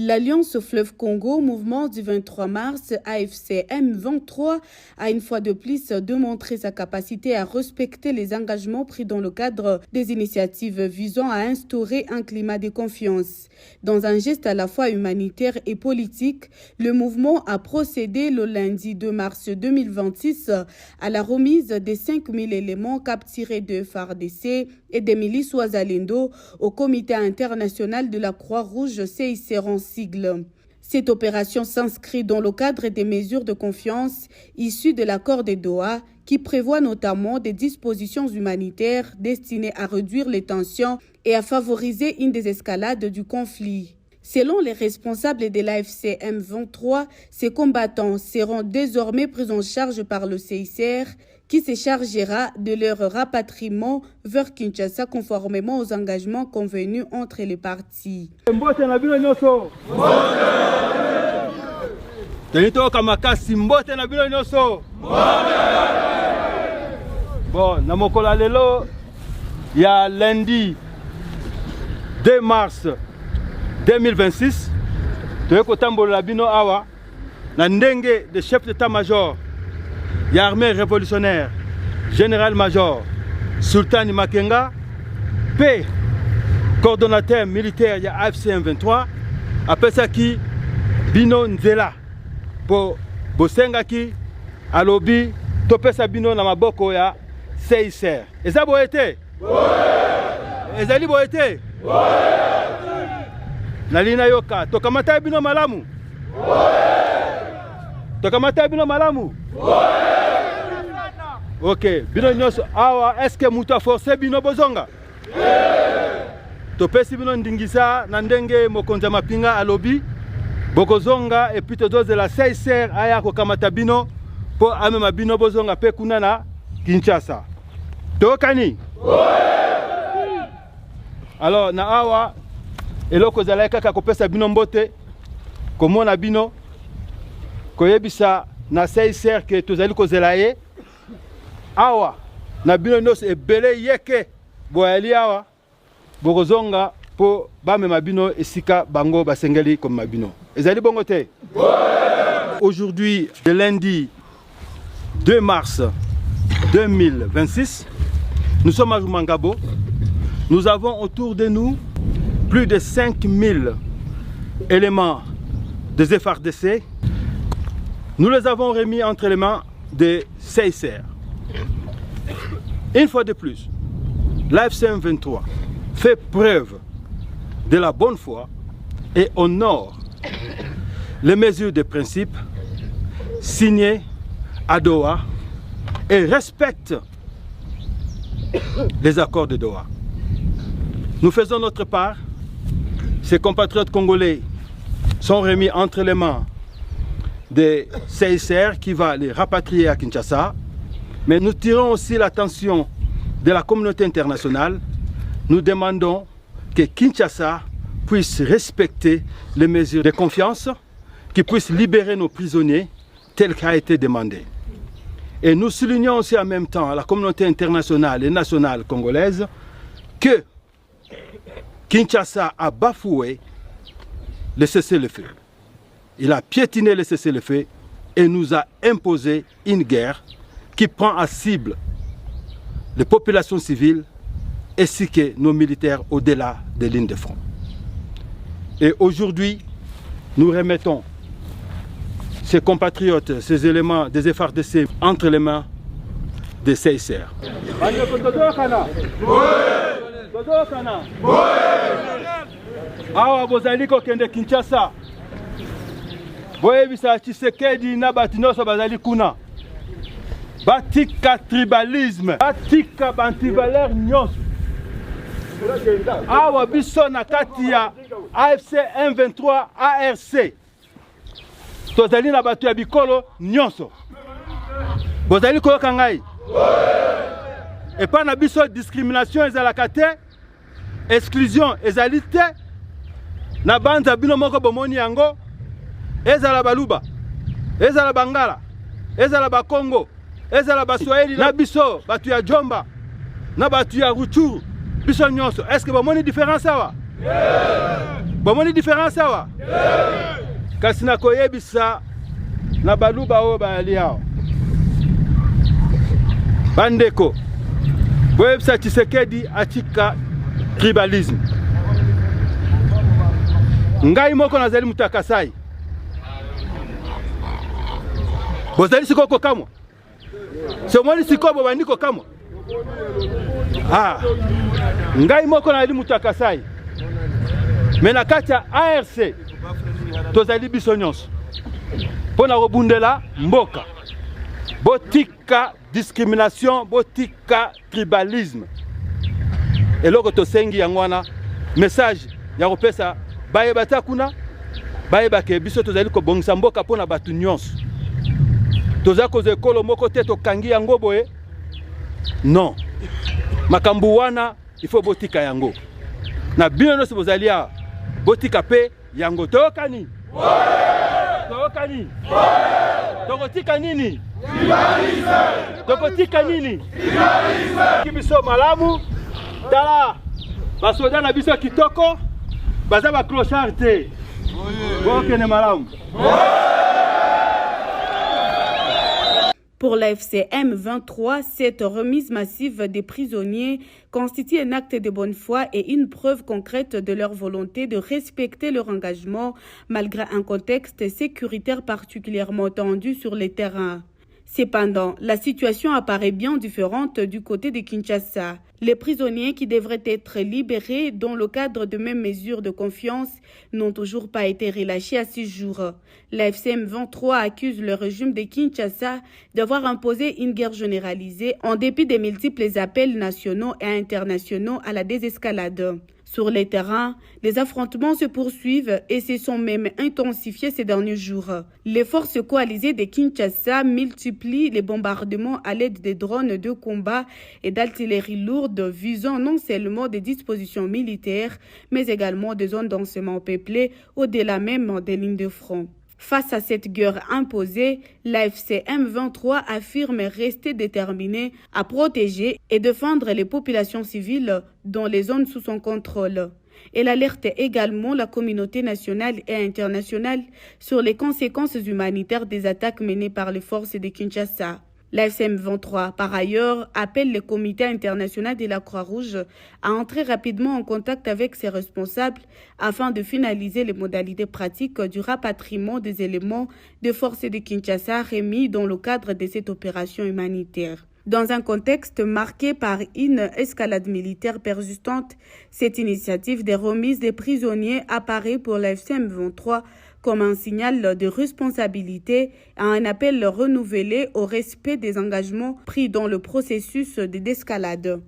L'Alliance Fleuve Congo, mouvement du 23 mars, AFC M23, a une fois de plus démontré sa capacité à respecter les engagements pris dans le cadre des initiatives visant à instaurer un climat de confiance. Dans un geste à la fois humanitaire et politique, le mouvement a procédé le lundi 2 mars 2026 à la remise des 5000 éléments capturés de FARDC et des milices Ouazalendo au Comité international de la Croix-Rouge CICR en sigle. Cette opération s'inscrit dans le cadre des mesures de confiance issues de l'accord de Doha qui prévoit notamment des dispositions humanitaires destinées à réduire les tensions et à favoriser une désescalade du conflit. Selon les responsables de l'AFC M23, ces combattants seront désormais pris en charge par le CICR qui se chargera de leur rapatriement vers Kinshasa conformément aux engagements convenus entre les parties. Bon, namokola lelo ya lundi 2 mars 2026, toyeko tambola bino awa na ndenge de chef d'état-major ya armée révolutionnaire général-major Sultani Makenga P coordonnateur militaire ya AFC M23 apesa ki bino nzela po bosenga ki alobi topesa bino na maboko ya CICR. Eza boete? Ezali boete? Nalina yoka tokamata bino malamu? Tokamata bino malamu? Ok, bino nyonso awa eske mutu a forcé bino bozonga? Topesi bino ndingisa na ndenge mokonzi mapinga alobi bokozonga et puis tozozela CICR aya kokamata bino po amema bino bozonga pe kuna na Kinshasa. Tokani? Alors na awa eloko zala kaka kopesa bino mbote komona bino koyebisa na CICR ke tozali kozela ye awa na bino nyonso ebele yeke boyali awa bokozonga po bamema bino esika bango basengeli komema bino. Ezali bongo te? Aujourd'hui, le lundi 2 mars 2026, nous sommes à Rumangabo. Nous avons autour de nous plus de 5000 éléments des FARDC. Nous les avons remis entre les mains des CICR. Une fois de plus, l'AFC M23 fait preuve de la bonne foi et honore les mesures de principe signées à Doha et respecte les accords de Doha. Nous faisons notre part. Ces compatriotes congolais sont remis entre les mains des CICR qui va les rapatrier à Kinshasa. Mais nous tirons aussi l'attention de la communauté internationale. Nous demandons que Kinshasa puisse respecter les mesures de confiance, qui puisse libérer nos prisonniers tel qu'a été demandé. Et nous soulignons aussi en même temps à la communauté internationale et nationale congolaise que Kinshasa a bafoué le cessez-le-feu. Il a piétiné le cessez-le-feu et nous a imposé une guerre qui prend à cible les populations civiles ainsi que nos militaires au-delà des lignes de front. Et aujourd'hui, nous remettons ces compatriotes, ces éléments des FARDC entre les mains des CICR. Awa bozali kokende Kinshasa. Boyebisa Tshisekedi na batinoso bazali kuna. Batika tribalisme, batika bantivaleur nyonso. Awa biso na kati ya AFC M23 ARC. Tozali na batu ya bikolo nyonso. Bozali koyoka ngai. Et pas na biso discrimination ezalaka te, exclusion ezali te. Na banza bino moko bomoni yango, ezala baluba, ezala bangala, ezala bakongo, ezala baswahili na biso batu ya Jomba, na batu ya Ruchuru, biso nyonso. Est-ce que bomoni différence awa? Bomoni différence awa? Kasi na koyebisa na baluba oyo bayali awa. Bandeko, boyebisa Tshisekedi atika tribalisme. Ngai moko nazali mutu ya Kasai. Bozali sikoko kamwa? Somoni sikobo bandiko kamwa? Ngai moko nazali mutu ya Kasai. Mais na kati ya ARC tozali biso nyonso pona kobundela mboka. Botika discrimination, botika tribalisme. Eloko tosengi yango wana message ya kopesa bayebata kuna bayebake biso tozali kobongisa mboka pona batu nyonso. Toza koza ekolo moko te tokangi yango boye. Non. Makambu wana il faut botika yango. Na bino nyonso bozali awa botika pe yango. Toyoka nini? Toyoka nini? Tokotika nini? Tokotika nini? Kibiso malamu tala basoda na biso kitoko baza ba clochard te. Bokene malamu. Pour la FCM 23, cette remise massive des prisonniers constitue un acte de bonne foi et une preuve concrète de leur volonté de respecter leur engagement malgré un contexte sécuritaire particulièrement tendu sur le terrain. Cependant, la situation apparaît bien différente du côté de Kinshasa. Les prisonniers qui devraient être libérés dans le cadre de mêmes mesures de confiance n'ont toujours pas été relâchés à 6 jours. La FCM 23 accuse le régime de Kinshasa d'avoir imposé une guerre généralisée en dépit des multiples appels nationaux et internationaux à la désescalade. Sur les terrains, les affrontements se poursuivent et se sont même intensifiés ces derniers jours. Les forces coalisées de Kinshasa multiplient les bombardements à l'aide des drones de combat et d'artillerie lourde visant non seulement des dispositions militaires, mais également des zones densément peuplées au-delà même des lignes de front. Face à cette guerre imposée, la FCM 23 affirme rester déterminée à protéger et défendre les populations civiles dans les zones sous son contrôle. Elle alerte également la communauté nationale et internationale sur les conséquences humanitaires des attaques menées par les forces de Kinshasa. La FCM 23, par ailleurs, appelle le comité international de la Croix-Rouge à entrer rapidement en contact avec ses responsables afin de finaliser les modalités pratiques du rapatriement des éléments de forces de Kinshasa remis dans le cadre de cette opération humanitaire. Dans un contexte marqué par une escalade militaire persistante, cette initiative de remise des prisonniers apparaît pour la FCM 23 comme un signal de responsabilité et un appel renouvelé au respect des engagements pris dans le processus de désescalade.